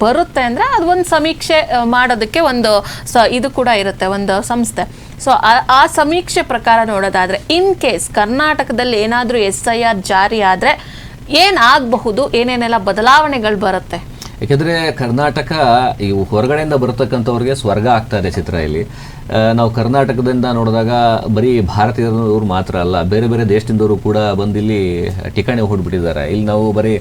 S1: ಬರುತ್ತೆ ಅಂದ್ರೆ ಅದು ಒಂದು ಸಮೀಕ್ಷೆ ಮಾಡೋದಕ್ಕೆ ಒಂದು ಇದು ಕೂಡ ಇರುತ್ತೆ, ಒಂದು ಸಂಸ್ಥೆ. ಸೊ ಆ ಸಮೀಕ್ಷೆ ಪ್ರಕಾರ ನೋಡೋದಾದ್ರೆ ಇನ್ ಕೇಸ್ ಕರ್ನಾಟಕದಲ್ಲಿ ಏನಾದರೂ SIR ಜಾರಿ ಆದ್ರೆ ಏನಾಗಬಹುದು, ಏನೇನೆಲ್ಲ ಬದಲಾವಣೆಗಳು ಬರುತ್ತೆ?
S2: ಯಾಕೆಂದ್ರೆ ಕರ್ನಾಟಕ ಈ ಹೊರಗಡೆಯಿಂದ ಬರತಕ್ಕಂಥವ್ರಿಗೆ ಸ್ವರ್ಗ ಆಗ್ತಾ ಇದೆ ಚಿತ್ರ. ಇಲ್ಲಿ ನಾವು ಕರ್ನಾಟಕದಿಂದ ನೋಡಿದಾಗ ಬರೀ ಭಾರತೀಯರು ಮಾತ್ರ ಅಲ್ಲ, ಬೇರೆ ಬೇರೆ ದೇಶದಿಂದವರು ಕೂಡ ಬಂದಿಲ್ಲಿ ಠಿಕಾಣಿ ಹೊಡ್ಬಿಟ್ಟಿದ್ದಾರೆ. ಇಲ್ಲಿ ನಾವು ಬರೀ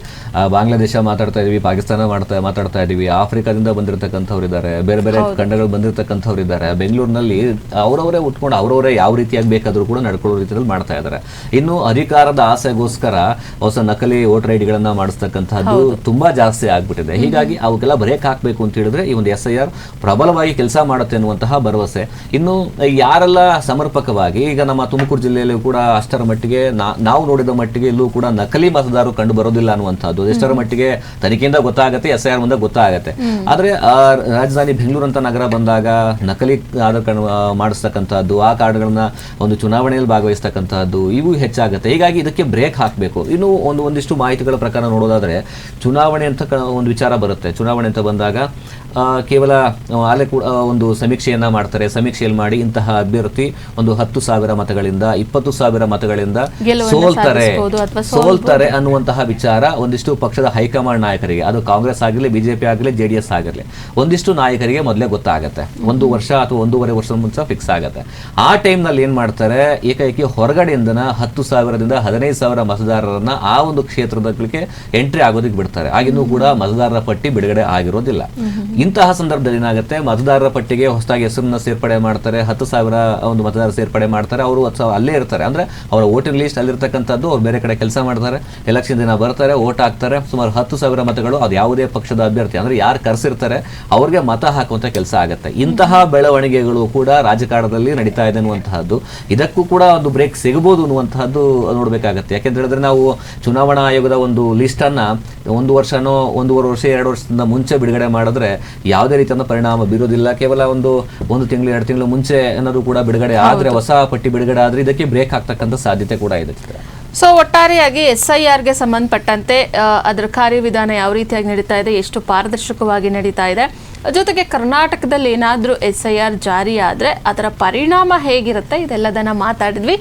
S2: ಬಾಂಗ್ಲಾದೇಶ ಮಾತಾಡ್ತಾ ಇದೀವಿ, ಪಾಕಿಸ್ತಾನ ಮಾತಾಡ್ತಾ ಇದೀವಿ, ಆಫ್ರಿಕಾದಿಂದ ಬಂದಿರತಕ್ಕಂಥವ್ರು ಇದ್ದಾರೆ, ಬೇರೆ ಬೇರೆ ಖಂಡಗಳು ಬಂದಿರತಕ್ಕಂಥವ್ರು ಇದ್ದಾರೆ. ಬೆಂಗಳೂರಿನಲ್ಲಿ ಅವರವರೇ ಉಟ್ಕೊಂಡು ಅವರವರೇ ಯಾವ ರೀತಿಯಾಗಿ ಬೇಕಾದರೂ ಕೂಡ ನಡ್ಕೊಳ್ಳೋ ರೀತಿಯಲ್ಲಿ ಮಾಡ್ತಾ ಇದ್ದಾರೆ. ಇನ್ನು ಅಧಿಕಾರದ ಆಸೆಗೋಸ್ಕರ ಹೊಸ ನಕಲಿ ವೋಟರ್ ಐಡಿಗಳನ್ನ ಮಾಡಿಸ್ತಕ್ಕಂಥದ್ದು ತುಂಬಾ ಜಾಸ್ತಿ ಆಗ್ಬಿಟ್ಟಿದೆ. ಹೀಗಾಗಿ ಅವಕ್ಕೆಲ್ಲ ಬ್ರೇಕ್ ಹಾಕಬೇಕು ಅಂತ ಹೇಳಿದ್ರೆ ಈ ಒಂದು SIR ಪ್ರಬಲವಾಗಿ ಕೆಲಸ ಮಾಡುತ್ತೆ ಅನ್ನುವಂತಹ ಭರವಸೆ. ಇನ್ನು ಯಾರೆಲ್ಲ ಸಮರ್ಪಕವಾಗಿ, ಈಗ ನಮ್ಮ ತುಮಕೂರು ಜಿಲ್ಲೆಯಲ್ಲಿ ಕೂಡ ಅಷ್ಟರ ಮಟ್ಟಿಗೆ ನಾವು ನೋಡಿದ ಮಟ್ಟಿಗೆ ಇಲ್ಲೂ ಕೂಡ ನಕಲಿ ಮತದಾರರು ಕಂಡು ಬರೋದಿಲ್ಲ ಅನ್ನುವಂಥದ್ದು ಎಷ್ಟರ ಮಟ್ಟಿಗೆ ತನಿಖೆಯಿಂದ ಗೊತ್ತಾಗುತ್ತೆ, SIR ಮುಂದೆ ಗೊತ್ತಾಗುತ್ತೆ. ಆದ್ರೆ ರಾಜಧಾನಿ ಬೆಂಗಳೂರು ಅಂತ ನಗರ ಬಂದಾಗ ನಕಲಿ ಆಧಾರ್ ಕಾರ್ಡ್ ಮಾಡಿಸ್ತಕ್ಕಂಥದ್ದು, ಆ ಕಾರ್ಡ್ಗಳನ್ನ ಒಂದು ಚುನಾವಣೆಯಲ್ಲಿ ಭಾಗವಹಿಸ್ತಕ್ಕಂಥದ್ದು ಇವು ಹೆಚ್ಚಾಗುತ್ತೆ. ಹೀಗಾಗಿ ಇದಕ್ಕೆ ಬ್ರೇಕ್ ಹಾಕಬೇಕು. ಇನ್ನು ಒಂದಿಷ್ಟು ಮಾಹಿತಿಗಳ ಪ್ರಕಾರ ನೋಡೋದಾದ್ರೆ ಚುನಾವಣೆ ಅಂತ ಒಂದು ವಿಚಾರ ಬರುತ್ತೆ. ಚುನಾವಣೆ ಅಂತ ಬಂದಾಗ ಕೇವಲ ಅಲ್ಲೇ ಕೂಡ ಒಂದು ಸಮೀಕ್ಷೆಯನ್ನ ಮಾಡ್ತಾರೆ. ಸಮೀಕ್ಷೆಯಲ್ಲಿ ಮಾಡಿ ಇಂತಹ ಅಭ್ಯರ್ಥಿ ಒಂದು 10,000 ಮತಗಳಿಂದ 20,000 ಮತಗಳಿಂದ ಸೋಲ್ತಾರೆ ಅನ್ನುವಂತಹ ವಿಚಾರ ಒಂದಿಷ್ಟು ಪಕ್ಷದ ಹೈಕಮಾಂಡ್ ನಾಯಕರಿಗೆ, ಅದು ಕಾಂಗ್ರೆಸ್ ಆಗಿರಲಿ, ಬಿಜೆಪಿ ಆಗಿರಲಿ, JDS ಆಗಿರಲಿ, ಒಂದಿಷ್ಟು ನಾಯಕರಿಗೆ ಮೊದಲೇ ಗೊತ್ತಾಗತ್ತೆ. 1 ವರ್ಷ ಅಥವಾ 1.5 ವರ್ಷದ ಮುಂಚೆ ಫಿಕ್ಸ್ ಆಗತ್ತೆ. ಆ ಟೈಮ್ನಲ್ಲಿ ಏನ್ ಮಾಡ್ತಾರೆ, ಏಕೈಕಿ ಹೊರಗಡೆಯಿಂದ 10,000ದಿಂದ 15,000 ಮತದಾರರನ್ನ ಆ ಒಂದು ಕ್ಷೇತ್ರದಕ್ಕೆ ಎಂಟ್ರಿ ಆಗೋದಕ್ಕೆ ಬಿಡ್ತಾರೆ. ಆಗಿನ್ನೂ ಕೂಡ ಮತದಾರರ ಪಟ್ಟಿ ಬಿಡುಗಡೆ ಆಗಿರೋದಿಲ್ಲ. ಇಂತಹ ಸಂದರ್ಭದಲ್ಲಿ ಏನಾಗುತ್ತೆ, ಮತದಾರರ ಪಟ್ಟಿಗೆ ಹೊಸದಾಗಿ ಹೆಸರನ್ನ ಸೇರ್ಪಡೆ ಮಾಡ್ತಾರೆ, 10,000 ಒಂದು ಮತದಾರರು ಸೇರ್ಪಡೆ ಮಾಡ್ತಾರೆ. ಅವರು ಅಲ್ಲೇ ಇರ್ತಾರೆ, ಅಂದ್ರೆ ಅವರ ವೋಟಿಂಗ್ ಲಿಸ್ಟ್ ಅಲ್ಲಿರ್ತಕ್ಕಂಥದ್ದು, ಅವ್ರು ಬೇರೆ ಕಡೆ ಕೆಲಸ ಮಾಡ್ತಾರೆ, ಎಲೆಕ್ಷನ್ ದಿನ ಬರ್ತಾರೆ, ವೋಟ್ ಹಾಕ್ತಾರೆ. ಸುಮಾರು 10,000 ಮತಗಳು ಅದು ಯಾವುದೇ ಪಕ್ಷದ ಅಭ್ಯರ್ಥಿ ಅಂದ್ರೆ ಯಾರು ಕರೆಸಿರ್ತಾರೆ ಅವ್ರಿಗೆ ಮತ ಹಾಕುವಂತ ಕೆಲಸ ಆಗುತ್ತೆ. ಇಂತಹ ಬೆಳವಣಿಗೆಗಳು ಕೂಡ ರಾಜಕಾರಣದಲ್ಲಿ ನಡೀತಾ ಇದೆ ಅನ್ನುವಂತಹದ್ದು, ಇದಕ್ಕೂ ಕೂಡ ಒಂದು ಬ್ರೇಕ್ ಸಿಗಬಹುದು ಅನ್ನುವಂತಹದ್ದು ನೋಡ್ಬೇಕಾಗತ್ತೆ. ಯಾಕೆಂತ ಹೇಳಿದ್ರೆ ನಾವು ಚುನಾವಣಾ ಆಯೋಗದ ಒಂದು ಲಿಸ್ಟ್ ಅನ್ನ 1 ವರ್ಷನೋ 1.5 ವರ್ಷ 2 ವರ್ಷದಿಂದ ಮುಂಚೆ ಬಿಡುಗಡೆ ಮಾಡಿದ್ರೆ ಯಾವುದೇ ರೀತಿಯ ಪರಿಣಾಮ ಬೀರೋದಿಲ್ಲ. ಕೇವಲ ಒಂದು ತಿಂಗಳು 2 ತಿಂಗಳು ಮುಂಚೆ ಏನಾದ್ರು ಕೂಡ ಬಿಡುಗಡೆ ಆದ್ರೆ, ಹೊಸ ಪಟ್ಟಿ ಬಿಡುಗಡೆ ಆದ್ರೆ ಇದಕ್ಕೆ ಬ್ರೇಕ್ ಆಗ್ತಕ್ಕಂಥ ಸಾಧ್ಯತೆ ಕೂಡ ಇದೆ.
S1: ಸೊ ಒಟ್ಟಾರೆಯಾಗಿ SIRಗೆ ಸಂಬಂಧಪಟ್ಟಂತೆ ಅದರ ಕಾರ್ಯವಿಧಾನ ಯಾವ ರೀತಿಯಾಗಿ ನಡೀತಾ ಇದೆ, ಎಷ್ಟು ಪಾರದರ್ಶಕವಾಗಿ ನಡೀತಾ ಇದೆ, ಜೊತೆಗೆ ಕರ್ನಾಟಕದಲ್ಲಿ ಏನಾದರೂ SIR ಜಾರಿ ಆದರೆ ಅದರ ಪರಿಣಾಮ ಹೇಗಿರುತ್ತೆ, ಇದೆಲ್ಲದನ್ನ ಮಾತಾಡಿದ್ವಿ.